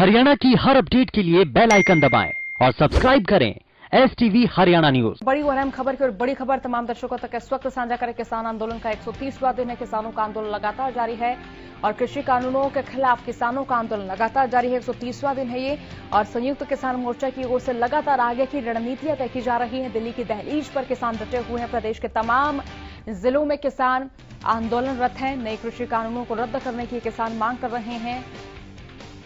हरियाणा की हर अपडेट के लिए बेल आइकन दबाएं और सब्सक्राइब करें STV हरियाणा न्यूज। बड़ी और अहम खबर की और बड़ी खबर तमाम दर्शकों तक इस वक्त साझा करें। किसान आंदोलन का 130वां दिन है। किसानों का आंदोलन लगातार जारी है और कृषि कानूनों के खिलाफ किसानों का आंदोलन लगातार जारी है। 130वां दिन है ये और संयुक्त किसान मोर्चा की ओर से लगातार आगे की रणनीतियां तय की जा रही हैं। दिल्ली की दहलीज पर किसान डटे हुए हैं। प्रदेश के तमाम जिलों में किसान आंदोलनरत हैं। नए कृषि कानूनों को रद्द करने की किसान मांग कर रहे हैं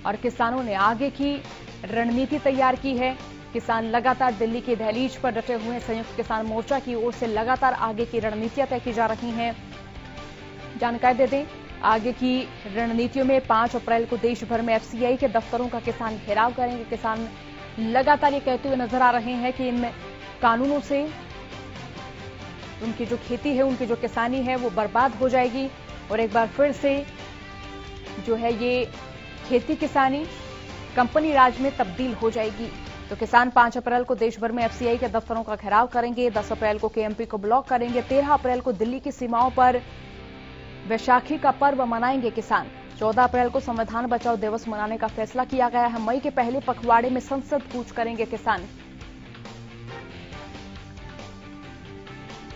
और किसानों ने आगे की रणनीति तैयार की है। किसान लगातार दिल्ली की दहलीज पर डटे हुए हैं। संयुक्त किसान मोर्चा की ओर से लगातार आगे की रणनीतियां तय की जा रही हैं। जानकारी दे दें, आगे की रणनीतियों में 5 अप्रैल को देश भर में FCI के दफ्तरों का किसान घेराव करेंगे। किसान लगातार ये कहते हुए नजर आ रहे हैं कि इन कानूनों से उनकी जो खेती है, उनकी जो किसानी है, वो बर्बाद हो जाएगी और एक बार फिर से जो है ये खेती किसानी कंपनी राज में तब्दील हो जाएगी। तो किसान 5 अप्रैल को देश भर में FCI के दफ्तरों का घेराव करेंगे। 10 अप्रैल को KMP को ब्लॉक करेंगे। 13 अप्रैल को दिल्ली की सीमाओं पर वैशाखी का पर्व मनाएंगे किसान। 14 अप्रैल को संविधान बचाओ दिवस मनाने का फैसला किया गया है। मई के पहले पखवाड़े में संसद कूच करेंगे किसान।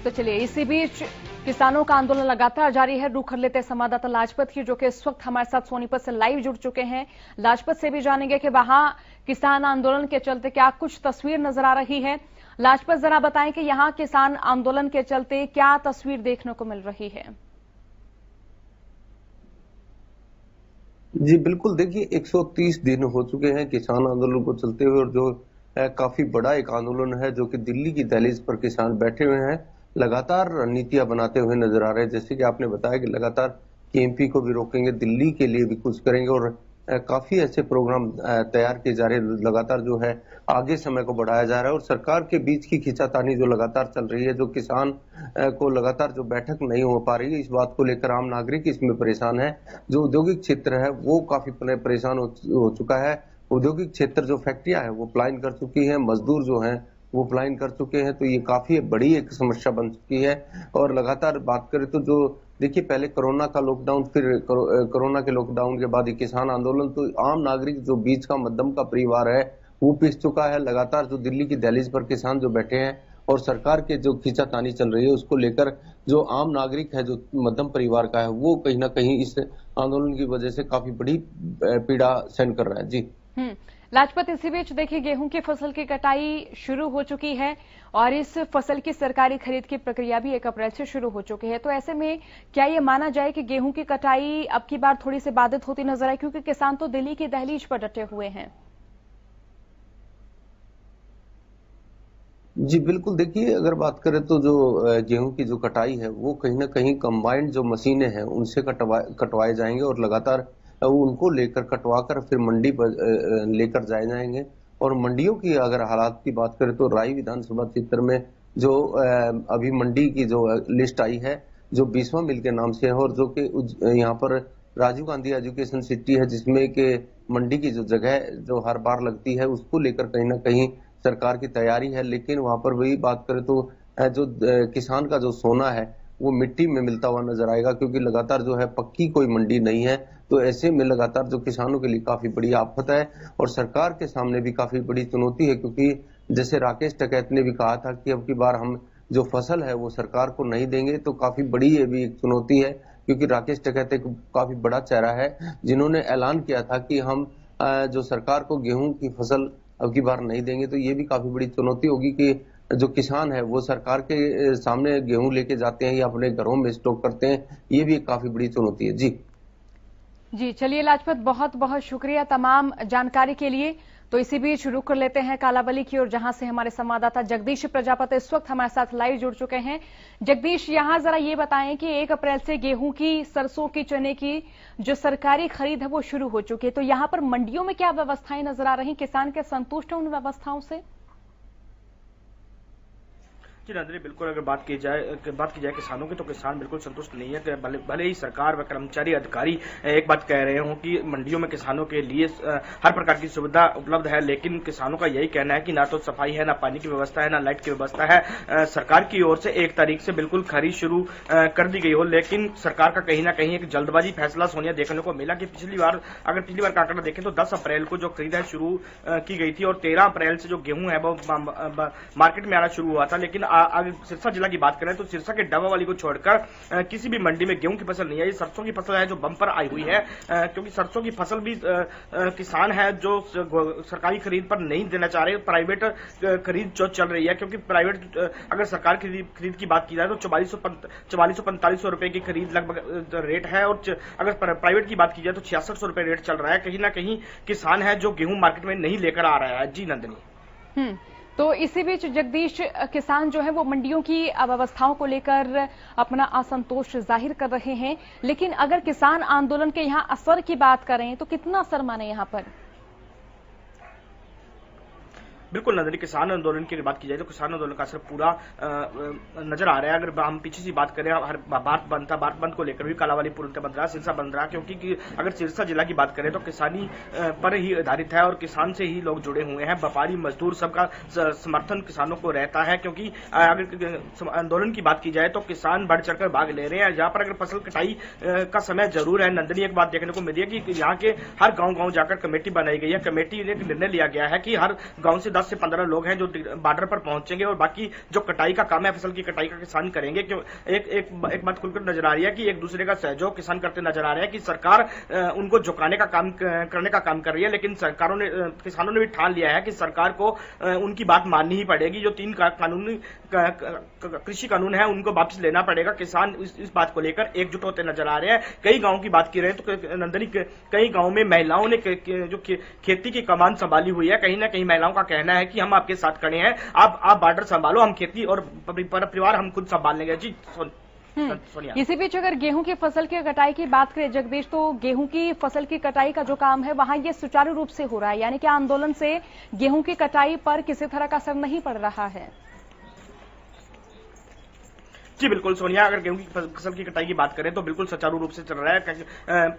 तो चलिए, इसी बीच किसानों का आंदोलन लगातार जारी है। रुख कर लेते हैं संवाददाता लाजपत की, जो कि इस वक्त हमारे साथ सोनीपत से लाइव जुड़ चुके हैं। लाजपत से भी जानेंगे कि वहां किसान आंदोलन के चलते क्या कुछ तस्वीर नजर आ रही है। लाजपत, जरा बताएं कि यहां किसान आंदोलन के चलते क्या तस्वीर देखने को मिल रही है। जी बिल्कुल, देखिए 130 दिन हो चुके हैं किसान आंदोलन को चलते हुए और जो काफी बड़ा एक आंदोलन है जो कि दिल्ली की दहलीज पर किसान बैठे हुए हैं, लगातार रणनीतियां बनाते हुए नजर आ रहे हैं। जैसे कि आपने बताया कि लगातार KMP को भी रोकेंगे, दिल्ली के लिए भी कुछ करेंगे और काफी ऐसे प्रोग्राम तैयार किए जा रहे हैं। लगातार जो है आगे समय को बढ़ाया जा रहा है और सरकार के बीच की खींचातानी जो लगातार चल रही है, जो किसान को लगातार जो बैठक नहीं हो पा रही है, इस बात को लेकर आम नागरिक इसमें परेशान है। जो औद्योगिक क्षेत्र है वो काफी परेशान हो चुका है। औद्योगिक क्षेत्र जो फैक्ट्रियां है वो पलायन कर चुकी है, मजदूर जो है वो पलायन कर चुके हैं। तो ये काफी बड़ी एक समस्या बन चुकी है। और लगातार बात करें तो जो देखिए पहले कोरोना का लॉकडाउन, फिर कोरोना के लॉकडाउन के बाद ये किसान आंदोलन, तो आम नागरिक जो बीच का मध्यम का परिवार है वो पिस चुका है। लगातार जो दिल्ली की दहलीज पर किसान जो बैठे हैं और सरकार के जो खींचातानी चल रही है उसको लेकर जो आम नागरिक है, जो मध्यम परिवार का है, वो कहीं ना कहीं इस आंदोलन की वजह से काफी बड़ी पीड़ा सहन कर रहा है। जी लाजपत, इसी बीच देखिए गेहूं की फसल की कटाई शुरू हो चुकी है और इस फसल की सरकारी खरीद की प्रक्रिया भी 1 अप्रैल से शुरू हो चुकी है। तो ऐसे में क्या ये माना जाए कि गेहूं की कटाई अब की बार थोड़ी सी बाधित होती नजर आई, क्योंकि किसान तो दिल्ली की दहलीज पर डटे हुए हैं। जी बिल्कुल, देखिए अगर बात करें तो जो गेहूं की जो कटाई है वो कहीं ना कहीं कंबाइंड जो मशीनें हैं उनसे कटवाए जाएंगे और लगातार उनको लेकर कटवा कर फिर मंडी पर लेकर जाए जाएंगे। और मंडियों की अगर हालात की बात करें तो राई विधानसभा क्षेत्र में जो अभी मंडी की जो लिस्ट आई है, जो 20वां मिल के नाम से है और जो कि यहाँ पर राजीव गांधी एजुकेशन सिटी है, जिसमें कि मंडी की जो जगह जो हर बार लगती है उसको लेकर कहीं ना कहीं सरकार की तैयारी है। लेकिन वहां पर वही बात करें तो जो किसान का जो सोना है वो मिट्टी में मिलता हुआ नजर आएगा, क्योंकि लगातार जो है पक्की कोई मंडी नहीं है। तो ऐसे में लगातार जो किसानों के लिए काफी बड़ी आफत है और सरकार के सामने भी काफी बड़ी चुनौती है, क्योंकि जैसे राकेश टिकैत ने भी कहा था कि अब की बार हम जो फसल है वो सरकार को नहीं देंगे। तो काफी बड़ी ये भी एक चुनौती है, क्योंकि राकेश टिकैत एक काफी बड़ा चेहरा है जिन्होंने ऐलान किया था कि हम जो सरकार को गेहूं की फसल अब की बार नहीं देंगे। तो ये भी काफी बड़ी चुनौती होगी कि जो किसान है वो सरकार के सामने गेहूं लेके जाते हैं या अपने घरों में स्टॉक करते हैं। ये भी एक काफी बड़ी चुनौती है। जी चलिए लाजपत, बहुत बहुत शुक्रिया तमाम जानकारी के लिए। तो इसी बीच रुक कर लेते हैं कालावली की ओर, जहां से हमारे संवाददाता जगदीश प्रजापति इस वक्त हमारे साथ लाइव जुड़ चुके हैं। जगदीश, यहां जरा ये बताएं कि 1 अप्रैल से गेहूं की, सरसों की, चने की जो सरकारी खरीद है वो शुरू हो चुकी है। तो यहां पर मंडियों में क्या व्यवस्थाएं नजर आ रही, किसान के संतुष्ट हैं उन व्यवस्थाओं से? जी नंदनी, बिल्कुल अगर बात की जाए किसानों की, तो किसान बिल्कुल संतुष्ट नहीं है कि भले ही सरकार व कर्मचारी अधिकारी एक बात कह रहे हों कि मंडियों में किसानों के लिए हर प्रकार की सुविधा उपलब्ध है, लेकिन किसानों का यही कहना है कि ना तो सफाई है, ना पानी की व्यवस्था है, ना लाइट की व्यवस्था है। सरकार की ओर से 1 तारीख से बिल्कुल खरीद शुरू कर दी गई हो, लेकिन सरकार का कहीं ना कहीं एक जल्दबाजी फैसला सोनिया देखने को मिला कि पिछली बार का आंकड़ा देखें तो 10 अप्रैल को जो खरीद है शुरू की गई थी और 13 अप्रैल से जो गेहूं है वो मार्केट में आना शुरू हुआ था। लेकिन अगर सिरसा जिला की बात करें तो सिरसा के डबा वाली को छोड़कर किसी भी मंडी में गेहूं की फसल नहीं आई। सरसों की फसल है जो बम्पर आई हुई है, क्योंकि सरसों की फसल भी किसान है जो सरकारी खरीद पर नहीं देना चाह रहे, प्राइवेट खरीद जो चल रही है, क्योंकि प्राइवेट अगर सरकार खरीद की बात की जाए तो 4400-4500 रुपए की खरीद लगभग रेट है, और अगर प्राइवेट की बात की जाए तो 6600 रुपए रेट चल रहा है। कहीं ना कहीं किसान है जो गेहूं मार्केट में नहीं लेकर आ रहा है। जी नंदनी। तो इसी बीच जगदीश, किसान जो है वो मंडियों की अव्यवस्थाओं को लेकर अपना असंतोष जाहिर कर रहे हैं, लेकिन अगर किसान आंदोलन के यहाँ असर की बात करें तो कितना असर माने यहाँ पर? बिल्कुल नंदनी, किसान आंदोलन की बात की जाए तो किसान आंदोलन का असर पूरा नजर आ रहा है। अगर हम पीछे से बात करें, हर भारत बंद को लेकर भी कालावाली पूर्णतः बंद रहा, सिरसा बंद रहा, क्योंकि अगर सिरसा जिला की बात करें तो किसानी पर ही आधारित है और किसान से ही लोग जुड़े हुए हैं। व्यापारी मजदूर सबका समर्थन किसानों को रहता है, क्योंकि अगर आंदोलन की बात की जाए तो किसान बढ़ चढ़कर भाग ले रहे हैं। यहाँ पर अगर फसल कटाई का समय जरूर है नंदनी, एक बात देखने को मिली है कि यहाँ के हर गाँव जाकर कमेटी बनाई गई है। कमेटी ने निर्णय लिया गया है कि हर गाँव से 10 से 15 लोग हैं जो बॉर्डर पर पहुंचेंगे और बाकी जो कटाई का काम है, फसल की कटाई का किसान करेंगे। क्यों एक बात खुलकर नजर आ रही है कि एक दूसरे का सहयोग किसान करते नजर आ रहे हैं कि सरकार उनको झुकाने का काम करने का काम कर रही है, लेकिन किसानों ने भी ठान लिया है कि सरकार को उनकी बात माननी ही पड़ेगी। जो 3 कानूनी कृषि कानून है उनको वापस लेना पड़ेगा। किसान इस बात को लेकर एकजुट होते नजर आ रहे हैं। कई गांव की बात की रहे तो नंदनी, कई गांव में महिलाओं ने जो खेती की कमान संभाली हुई है, कहीं ना कहीं महिलाओं का कहना है कि हम आपके साथ खड़े हैं, आप बॉर्डर संभालो, हम खेती और परिवार हम खुद संभाल लेंगे। जी सोनिया। इसी बीच अगर गेहूं की फसल की कटाई की बात करें जगदीश, तो गेहूं की फसल की कटाई का जो काम है वहां ये सुचारू रूप से हो रहा है, यानी कि आंदोलन से गेहूं की कटाई पर किसी तरह का असर नहीं पड़ रहा है। जी बिल्कुल सोनिया, अगर गेहूं की फसल की कटाई की बात करें तो बिल्कुल सुचारू रूप से चल रहा है।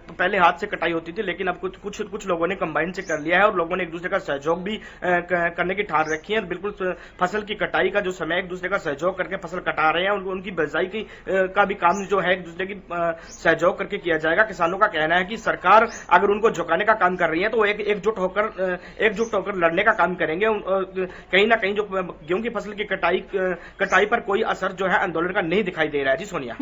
पहले हाथ से कटाई होती थी, लेकिन अब कुछ लोगों ने कंबाइन से कर लिया है और लोगों ने एक दूसरे का सहयोग भी करने की ठान रखी है। बिल्कुल फसल की कटाई का जो समय एक दूसरे का सहयोग करके फसल कटा रहे हैं, उनकी बिजाई का भी काम जो है एक दूसरे की सहयोग करके किया जाएगा। किसानों का कहना है कि सरकार अगर उनको झुकाने का काम कर रही है तो एकजुट होकर लड़ने का काम करेंगे। कहीं ना कहीं जो गेहूं की फसल की कटाई पर कोई असर जो है आंदोलन का नहीं दिखाई दे रहा है। जी सोनिया।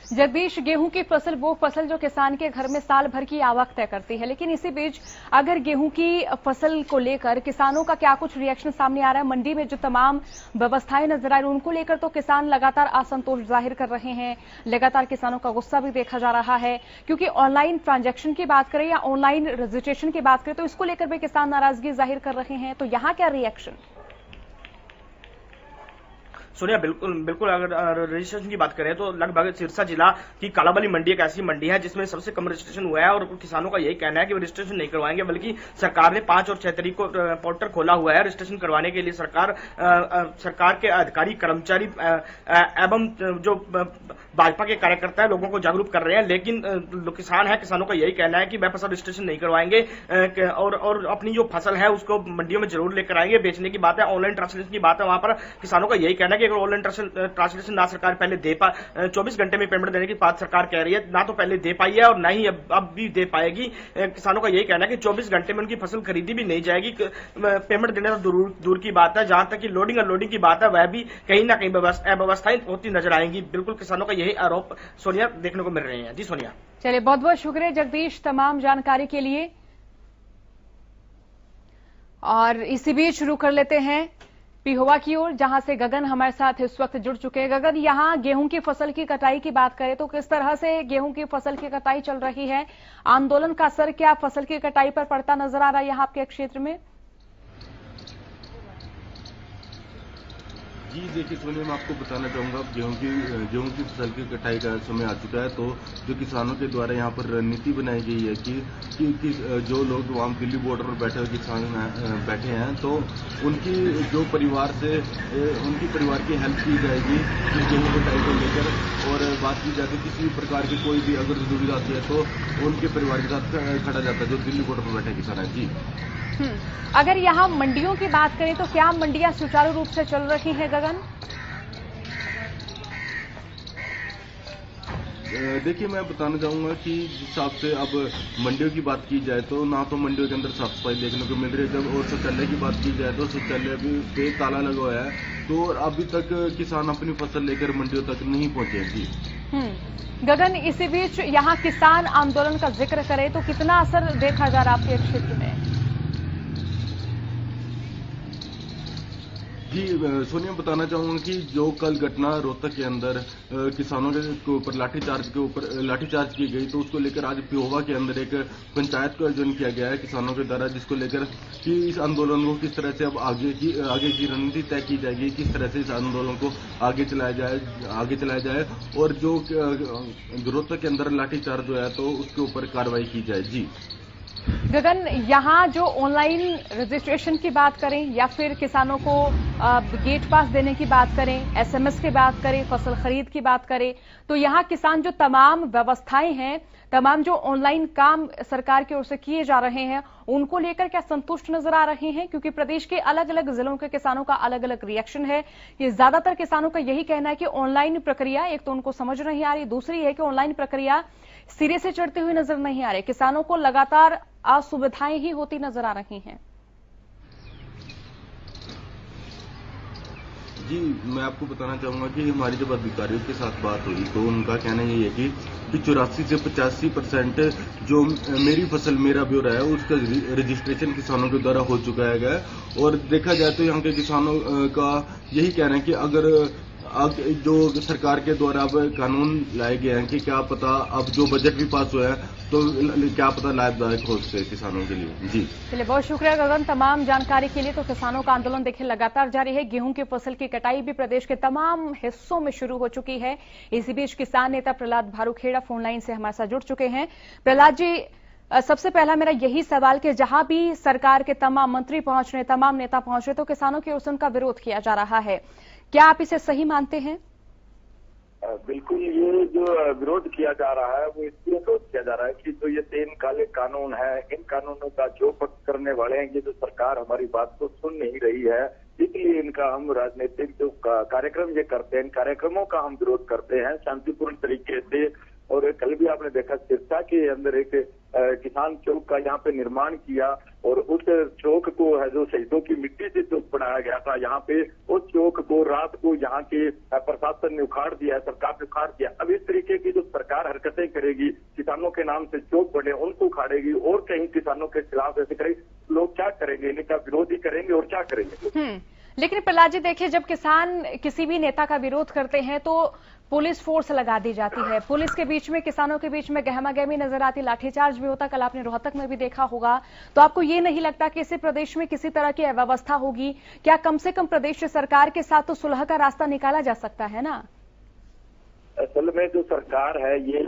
जगदीश, गेहूं की फसल वो फसल जो किसान के घर में साल भर की आवक तय करती है, लेकिन इसी बीच अगर गेहूं की फसल को लेकर किसानों का क्या कुछ रिएक्शन सामने आ रहा है? मंडी में जो तमाम व्यवस्थाएं नजर आ रही हैं उनको लेकर तो किसान लगातार असंतोष जाहिर कर रहे हैं, लगातार किसानों का गुस्सा भी देखा जा रहा है, क्योंकि ऑनलाइन ट्रांजैक्शन की बात करें या ऑनलाइन रजिस्ट्रेशन की बात करें तो इसको लेकर भी किसान नाराजगी जाहिर कर रहे हैं। तो यहाँ क्या रिएक्शन? सोनिया, बिल्कुल अगर रजिस्ट्रेशन की बात करें तो लगभग सिरसा जिला की कालाबाली मंडी एक ऐसी मंडी है जिसमें सबसे कम रजिस्ट्रेशन हुआ है और किसानों का यही कहना है कि वो रजिस्ट्रेशन नहीं करवाएंगे, बल्कि सरकार ने 5 और 6 तारीख को पोर्टल खोला हुआ है। रजिस्ट्रेशन करवाने के लिए सरकार के अधिकारी, कर्मचारी एवं जो भाजपा के कार्यकर्ता है लोगों को जागरूक कर रहे हैं, लेकिन किसान है, किसानों का यही कहना है कि वह फसल रजिस्ट्रेशन नहीं करवाएंगे और अपनी जो फसल है उसको मंडियों में जरूर लेकर आएंगे। बेचने की बात है, ऑनलाइन ट्रांसलेशन की बात है, वहां पर किसानों का यही कहना है कि अगर ऑनलाइन ट्रांसलेशन ना सरकार पहले दे 24 घंटे में पेमेंट देने की बात सरकार कह रही है, ना तो पहले दे पाई है और ना ही अब भी दे पाएगी। किसानों का यही कहना है कि 24 घंटे में उनकी फसल खरीदी भी नहीं जाएगी। पेमेंट देने तो दूर की बात है, जहां तक कि लोडिंग अनलोडिंग की बात है वह भी कहीं ना कहीं अव्यवस्थाएं होती नजर आएंगी। बिल्कुल किसानों का यही आरोप सोनिया देखने को मिल रहे हैं। जी सोनिया। चलिए, बहुत बहुत शुक्रिया जगदीश तमाम जानकारी के लिए। और इसी बीच शुरू कर लेते हैं पिहोवा की ओर, जहां से गगन हमारे साथ इस वक्त जुड़ चुके हैं। गगन, यहां गेहूं की फसल की कटाई की बात करें तो किस तरह से गेहूं की फसल की कटाई चल रही है? आंदोलन का असर क्या फसल की कटाई पर पड़ता नजर आ रहा है यहां आपके क्षेत्र में? जी देखिए सोनिया, मैं आपको बताना चाहूँगा, गेहूं की फसल की कटाई का समय आ चुका है। तो जो किसानों के द्वारा यहाँ पर रणनीति बनाई गई है कि जो लोग वहाँ दिल्ली बॉर्डर पर बैठे हुए किसान बैठे हैं, तो उनकी जो परिवार की हेल्प की जाएगी इस गेहूं कटाई को लेकर। और बात की जाए तो किसी भी प्रकार की कोई भी अगर दुविधा आती है तो उनके परिवार के साथ खड़ा जाता है जो दिल्ली बॉर्डर पर बैठे किसान है। जी अगर यहाँ मंडियों की बात करें तो क्या मंडियां सुचारू रूप से चल रही हैं गगन? देखिए, मैं बताना चाहूंगा कि जिस हिसाब से अब मंडियों की बात की जाए तो ना तो मंडियों के अंदर साफ सफाई देखने को मिल रही है। जब और शौचालय की बात की जाए तो शौचालय भी पे ताला लगा हुआ है। तो अभी तक किसान अपनी फसल लेकर मंडियों तक नहीं पहुंचे। जी गगन, इसी बीच यहाँ किसान आंदोलन का जिक्र करें तो कितना असर देखा जा रहा है आपके क्षेत्र में? जी सोनिया, बताना चाहूंगा कि जो कल घटना रोहतक के अंदर किसानों के ऊपर लाठीचार्ज की गई, तो उसको लेकर आज पिहोवा के अंदर एक पंचायत का आयोजन किया गया है किसानों के द्वारा, जिसको लेकर कि इस आंदोलन को किस तरह से अब आगे की रणनीति तय की जाएगी, किस तरह से इस आंदोलन को आगे चलाया जाए और जो रोहतक के अंदर लाठीचार्ज हुआ है तो उसके ऊपर कार्रवाई की जाए। जी गगन, यहाँ जो ऑनलाइन रजिस्ट्रेशन की बात करें या फिर किसानों को गेट पास देने की बात करें, एसएमएस की बात करें, फसल खरीद की बात करें, तो यहाँ किसान जो तमाम व्यवस्थाएं हैं, तमाम जो ऑनलाइन काम सरकार की ओर से किए जा रहे हैं, उनको लेकर क्या संतुष्ट नजर आ रहे हैं? क्योंकि प्रदेश के अलग अलग जिलों के किसानों का अलग अलग रिएक्शन है। ये ज्यादातर किसानों का यही कहना है कि ऑनलाइन प्रक्रिया एक तो उनको समझ नहीं आ रही, दूसरी है कि ऑनलाइन प्रक्रिया सिरे से चढ़ती हुई नजर नहीं आ रही, किसानों को लगातार असुविधाएं ही होती नजर आ रही हैं। जी, मैं आपको बताना चाहूंगा कि हमारी जब अधिकारियों के साथ बात हुई तो उनका कहना यही है कि 84 से 85% जो मेरी फसल मेरा ब्यौरा है उसका रजिस्ट्रेशन किसानों के द्वारा हो चुका है। और देखा जाए तो यहाँ के किसानों का यही कहना है कि अगर जो सरकार के द्वारा अब कानून लाए गए हैं कि क्या पता अब जो बजट भी पास हुआ है तो क्या पता लाभदायक हो सकते किसानों के लिए। जी चलिए, बहुत शुक्रिया गगन तमाम जानकारी के लिए। तो किसानों का आंदोलन देखिए लगातार जारी है। गेहूं की फसल की कटाई भी प्रदेश के तमाम हिस्सों में शुरू हो चुकी है। इसी बीच किसान नेता प्रहलाद भारूखेड़ा फोनलाइन से हमारे साथ जुड़ चुके हैं। प्रहलाद जी, सबसे पहला मेरा यही सवाल कि जहां भी सरकार के तमाम मंत्री पहुंच रहे, तमाम नेता पहुंच रहे, तो किसानों की ओर से उनका विरोध किया जा रहा है, क्या आप इसे सही मानते हैं? बिल्कुल, ये जो विरोध किया जा रहा है वो इसलिए विरोध किया जा रहा है कि जो ये 3 काले कानून है, इन कानूनों का जो पक्ष करने वाले हैं, ये जो सरकार हमारी बात को सुन नहीं रही है, इसलिए इनका हम राजनीतिक जो कार्यक्रम ये करते हैं, इन कार्यक्रमों का हम विरोध करते हैं शांतिपूर्ण तरीके से। और कल भी आपने देखा सिरसा के अंदर एक किसान चौक का यहाँ पे निर्माण किया और उस चौक को है जो शहीदों की मिट्टी से चौक बनाया गया था, यहाँ पे उस चौक को रात को यहाँ के प्रशासन ने उखाड़ दिया है, सरकार ने उखाड़ दिया। अब इस तरीके की जो सरकार हरकतें करेगी, किसानों के नाम से चौक बने उनको उखाड़ेगी और कहीं किसानों के खिलाफ ऐसे करेगी, लोग क्या करेंगे? इनका विरोध ही करेंगे और क्या करेंगे? लेकिन प्रहलाद जी देखिए, जब किसान किसी भी नेता का विरोध करते हैं तो पुलिस फोर्स लगा दी जाती है, पुलिस के बीच में किसानों के बीच में गहमागहमी नजर आती, लाठीचार्ज भी होता, कल आपने रोहतक में भी देखा होगा। तो आपको ये नहीं लगता कि इसी प्रदेश में किसी तरह की अव्यवस्था होगी? क्या कम से कम प्रदेश सरकार के साथ तो सुलह का रास्ता निकाला जा सकता है ना? असल में जो सरकार है ये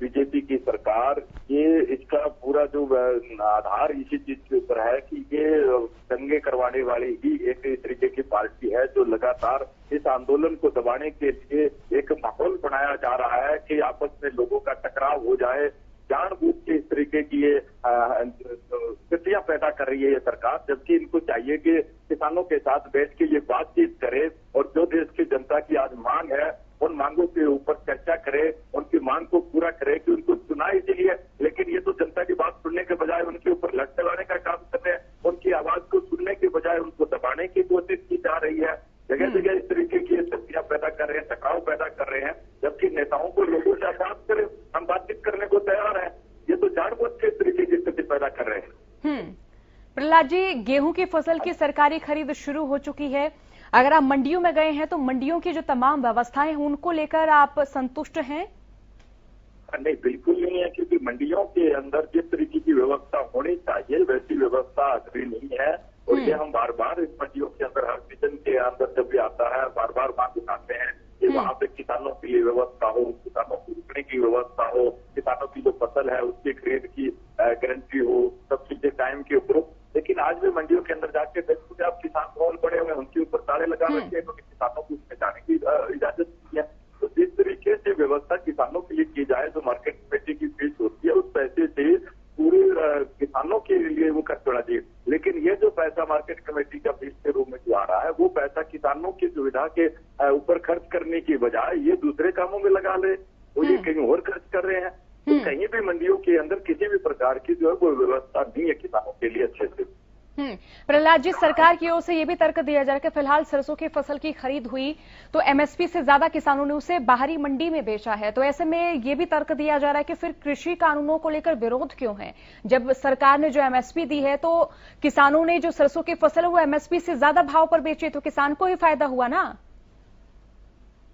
बीजेपी की सरकार, ये इसका पूरा जो आधार इसी चीज के ऊपर है कि ये दंगे करवाने वाली ही एक इस तरीके की पार्टी है जो लगातार इस आंदोलन को दबाने के लिए एक माहौल बनाया जा रहा है कि आपस में लोगों का टकराव हो जाए। जानबूझ के इस तरीके की ये स्थितियां पैदा कर रही है ये सरकार, जबकि इनको चाहिए कि किसानों के साथ बैठ के ये बातचीत करे और जो देश की जनता की आज मांग है उन मांगों के ऊपर चर्चा करे, उनकी मांग को पूरा करे कि उनको सुना इसलिए। लेकिन ये तो जनता की बात सुनने के बजाय उनके ऊपर लट चलाने का काम कर रहे हैं, उनकी आवाज को सुनने के बजाय उनको दबाने की कोशिश की जा रही है। जगह जगह इस तरीके की स्थितियां पैदा कर रहे हैं, टकराव पैदा कर रहे हैं, जबकि नेताओं को लोगों से बात करें, हम बातचीत करने को तैयार हैं, ये तो जानबूझ के इस तरीके की स्थिति पैदा कर रहे हैं। प्रहलाद जी, गेहूं की फसल की सरकारी खरीद शुरू हो चुकी है, अगर आप मंडियों में गए हैं तो मंडियों की जो तमाम व्यवस्थाएं हैं उनको लेकर आप संतुष्ट हैं? नहीं, बिल्कुल नहीं है, क्योंकि मंडियों के अंदर जिस तरीके की व्यवस्था होनी चाहिए वैसी व्यवस्था अभी नहीं है। और ये हम बार बार इस मंडियों के अंदर हर सीजन के अंदर जब भी आता है बार बार मांग उठाते हैं कि वहाँ पे किसानों के लिए व्यवस्था हो, किसानों को रुकने की व्यवस्था हो, किसानों की जो फसल है उसकी खरीद की गारंटी हो, सब चीजें टाइम के ऊपर। लेकिन आज भी मंडियों के अंदर जाके देखोगे आप, किसान बहुत बड़े हुए, उनके ऊपर ताले लगा रखे हैं क्योंकि किसानों को उसमें जाने की इजाजत नहीं है। तो जिस तरीके से व्यवस्था किसानों के लिए की जाए, जो मार्केट कमेटी की फीस होती है उस पैसे से पूरे किसानों के लिए वो खर्च होना चाहिए। लेकिन ये जो पैसा मार्केट कमेटी का फीस के रूप में जो आ रहा है, वो पैसा किसानों की सुविधा के ऊपर खर्च करने की बजाय ये दूसरे कामों में लगा ले, वो ये कहीं और खर्च कर रहे हैं। तो कहीं भी मंडियों के अंदर किसी भी प्रकार की जो है वो व्यवस्था नहीं है किसानों के लिए अच्छे से। प्रहलाद जी, सरकार की ओर से ये भी तर्क दिया जा रहा है कि फिलहाल सरसों की फसल की खरीद हुई तो एमएसपी से ज्यादा किसानों ने उसे बाहरी मंडी में बेचा है, तो ऐसे में ये भी तर्क दिया जा रहा है कि फिर कृषि कानूनों को लेकर विरोध क्यों है? जब सरकार ने जो एमएसपी दी है तो किसानों ने जो सरसों की फसल है वो एमएसपी से ज्यादा भाव पर बेची, तो किसान को ही फायदा हुआ ना।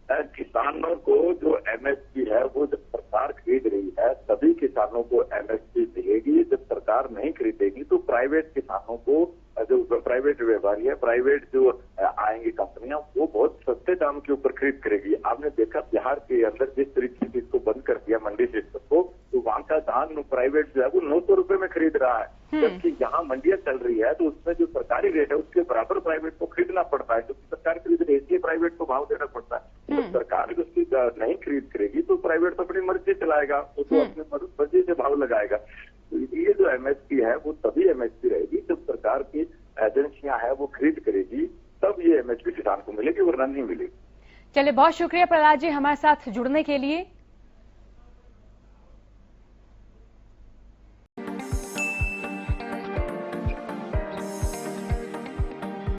किसानों को जो एमएसपी है वो जब सरकार खरीद रही है तभी किसानों को एमएसपी देगी। जब सरकार नहीं खरीदेगी तो प्राइवेट किसानों को, जो प्राइवेट व्यापारी है, प्राइवेट जो आएंगी कंपनियां, वो बहुत सस्ते दाम के ऊपर खरीद करेगी। आपने देखा बिहार के अंदर जिस तरीके से इसको बंद कर दिया मंडी सिस्टम को, तो वहां का धान प्राइवेट जो है वो 900 रुपए में खरीद रहा है, जबकि यहाँ मंडियां चल रही है तो उसमें जो सरकारी रेट है उसके बराबर प्राइवेट को खरीदना पड़ता है, क्योंकि सरकार खरीद रही है इसलिए प्राइवेट को भाव देना पड़ता है। तो सरकार उसकी नहीं खरीद करेगी तो प्राइवेट तो अपनी मर्जी चलाएगा, तो अपनी मर्जी से भाव लगाएगा। तो ये जो एमएसपी है वो तभी एमएसपी रहेगी जब सरकार की एजेंसियां है वो खरीद करेगी, तब ये एमएसपी किसान को मिलेगी, वरना नहीं मिलेगी। चलिए, बहुत शुक्रिया प्रहलाद जी हमारे साथ जुड़ने के लिए।